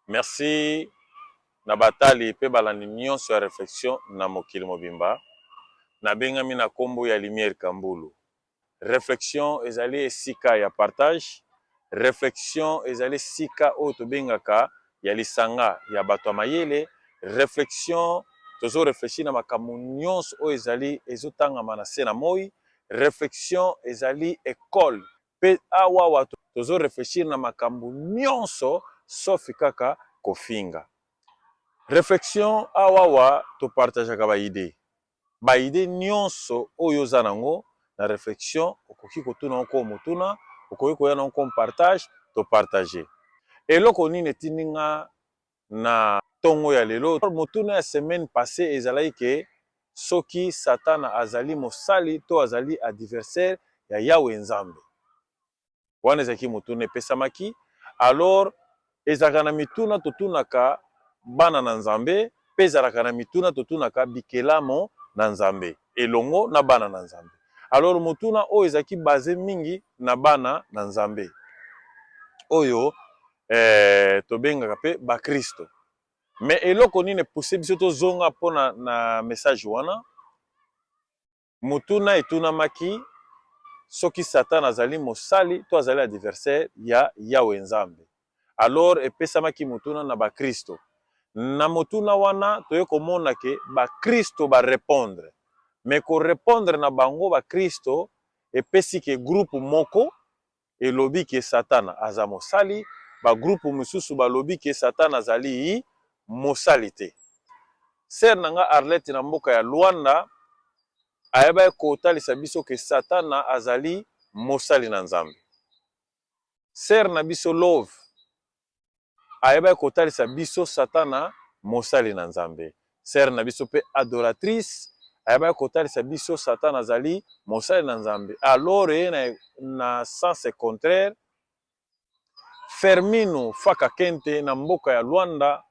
Merci na batali pe balandi nyonso ya réflexion na mokili mobimba. Na bengami na kombo ya Lumière Kambulu. Réflexion ezali esika ya partage. Réflexion ezali sika oyo tobengaka ya lisanga ya bato mayele. Réflexion tozo réfléchir na makambo nyonso oyo ezali ezotangama na se na moi. Réflexion ezali école. Pe awa watu tozo réfléchir na makambo nyonso sauf kaka kofinga. Réflexion awawa to partageaka ba idée nyonso oyo oza nango na réflexion okoki kotuna ko motuna okoki koya na ko partage to partager. Eloko nini etindinga na tongo ya lelo motuna ya semaine passée ezalaki ke soki Satana azali mosali to azali adversaire ya Yawe Nzambe. Wana ezaki motuna epesamaki. Alors ezalaka na mituna totunaka bana na Nzambe, pe ezalaka na mituna totunaka bikelamo na Nzambe elongo na bana na Nzambe. Alors motuna oyo ezalaki basé mingi na bana na Nzambe oyo tobengaka pe ba Kristo. Mais eloko nini pousse biso tozonga pona na message wana motuna etunamaki soki Satana azali mosali to azali adversaire ya Yawe Nzambe. Alors epesamaki motuna na ba Kristo. Na motuna wana toye komona ke ba Kristo ba répondre. Mais ko répondre na bango ba Kristo epesi ke groupe moko elobi ke Satana aza mosali, ba groupe mususu balobi ke Satana azali mosali te. Ser nanga Arlette na mboka ya Luanda ayeba kotalisa biso ke Satana azali mosali na Nzambe. Ser na biso Love ayeba kotalisa biso Satana mosali na Nzambe. Ser na biso pe adoratrice ayeba kotalisa biso Satana azali mosali na Nzambe. Alors na sens contraire Fermino Faka Kente na mboka ya Luanda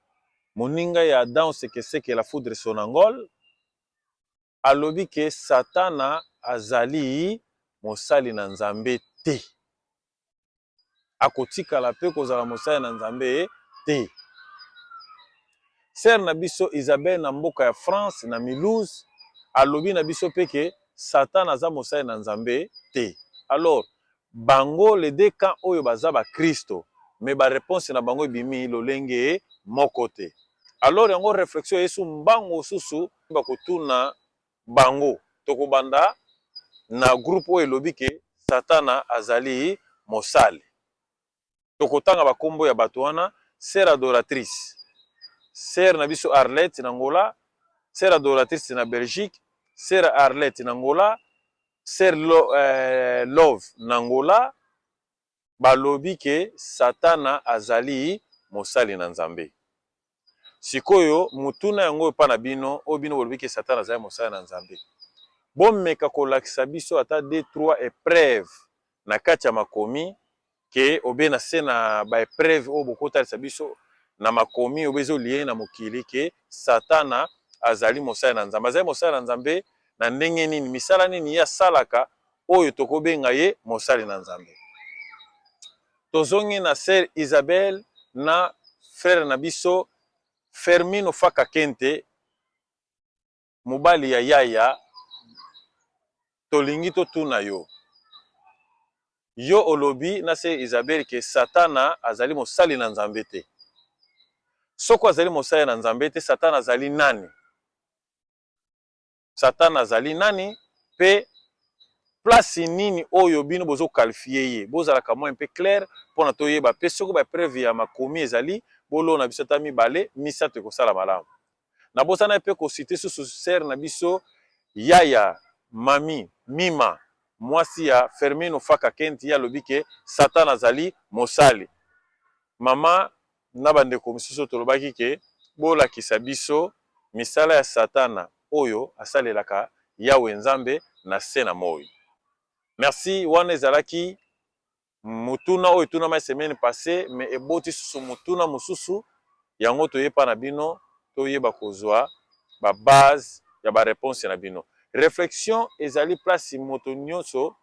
moninga ya Adam Sekeseke la foudre sonangol alobi ke Satana azali mosali na Nzambe te. Akotikala pe kozala mosali na Nzambe te. Ser na biso Isabelle na mboka ya France na Milouz alobi na biso pe ke Satana aza mosali na Nzambe te. Alors bango les deux camps oyo baza ba Kristo mais ba réponse na bango bimi lolenge moko te. Alors yango réflexion yesu mbango susu bakotuna bango tokobanda na groupe oyo elobi ke Satana azali mosali. Tokotanga bakombo ya bato wana sœur adoratrice, sœur na biso Arlette na Angola, sœur adoratrice na Belgique, sœur Arlette na Angola, sœur Love na Angola balobi ke Satana azali mosali na Nzambe. Sikoyo mutuna yango epa na bino o bino bolobi ke Satana azali mosali na Nzambe. Bomeka kolakisa biso ata 2-3 épreuves na kati ya makomi ke obe na se na ba épreuve o bokotalisa biso na makomi obezo lié na mokili ke Satana azali mosali na Nzambe. Azali mosali na Nzambe na ndenge nini misala nini ya salaka oyo tokobenga ye mosali na Nzambe. Tozongi na sœur Isabelle na frère na biso Fermino Faka Kente mobali ya yaya tolingi totuna yo. Yo olobi na sœur Isabelle ke Satana azali mosali na Nzambe te. Soko azali mosali na Nzambe te, Satana azali nani? Satana azali nani pe place nini oyo bino bozo qualifier ye. Bozalaka mo un peu clair pona toyeba pe soko ba preuve ya makomi ezali bolo na biso ta mibale misato ekosala malamu. Na bosana pe ko citer susu sœur na biso yaya mami mima mwasi ya Fermino Faka Kenti ya lobi ke Satana azali mosali. Mama na bandeko misusu tolobaki ke bolakisa biso misala ya Satana oyo asalelaka Yawe Nzambe na se na moi. Merci wana ezalaki mutuna oyo tunama semaine passée mais eboti susu mutuna mususu yango toyepa na bino toyeba kozwa ba base ya ba réponse na bino. Réflexion ezali place moto nyonso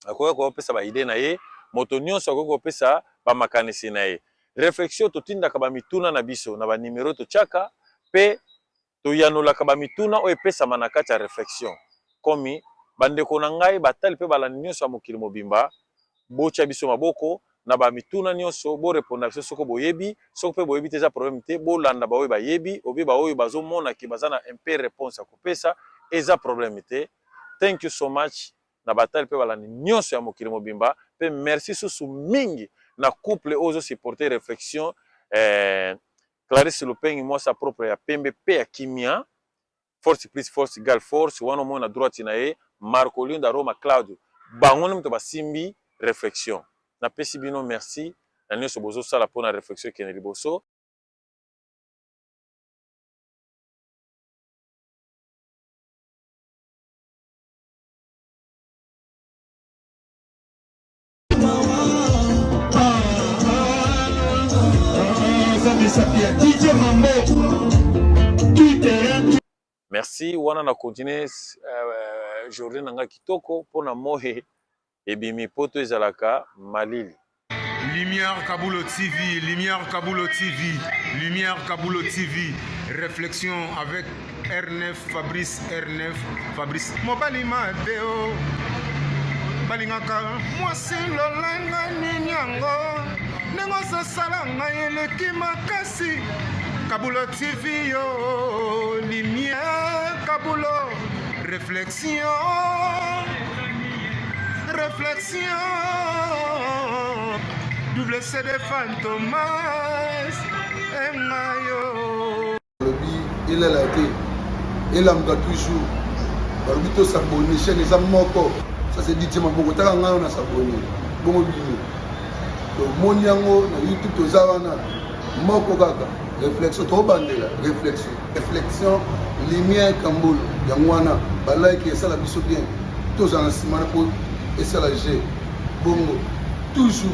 akoya kopesa ba idée na ye, moto nyonso akoya kopesa ba makanisi na ye. réflexion totindaka bamituna na biso na banimero totiaka mpe toyanolaka bamituna oyo epesama na kati ya réflexion komi bandeko na ngai batali mpe balandi nyonso ya mokili mobimba botya biso maboko na bamituna nyonso boreponda biso soki boyebi soki mpe boyebi te eza problème te bolanda baoyo bayebi obe baoyo bazomonaki baza na mpe réponse ya kopesa eza problème te. Thank you so much na batali mpe balandi nyonso ya mokili mobimba mpe merci susu mingi na couple oyo ozosupporter réflexion Clarisse Lupengi mwasa propre ya pembe mpe ya kimia force plus force égale force wana omona droite na ye Marco Linda Roma Claudio bango nde moto basimbi réflexion napesi bino merci na nyonso bozosala mpona réflexion ekende liboso. Merci wana na continuer journée nanga kitoko mpona mohe ebimi poto ezalaka malili. Lumière Kabulo TV, Lumière Kabulo TV, Lumière Kabulo TV, réflexion avec R9 Fabrice, R9 Fabrice. Mobali Madeo, balingaka mwasi lolenga ninyango, nengo sasalanga eleki makasi. Kabulo TV yo, Lumière Kabulo, réflexion, réflexion. Double CD Fantomas Engayo. Il est là, il a toujours. Barbito s'abonne, chaîne les amoko. Ça c'est dit, Maboko, t'as un an s'abonner. Bon, donc, mon yango, YouTube, aux avana. Moko gaga. Réflexion, trop bandé là. Réflexion. Réflexion, lumière Kamboul. Yangwana. Balai qui est ça la biso bien. Tous en simana pour et ça la G. Bongo. Toujours.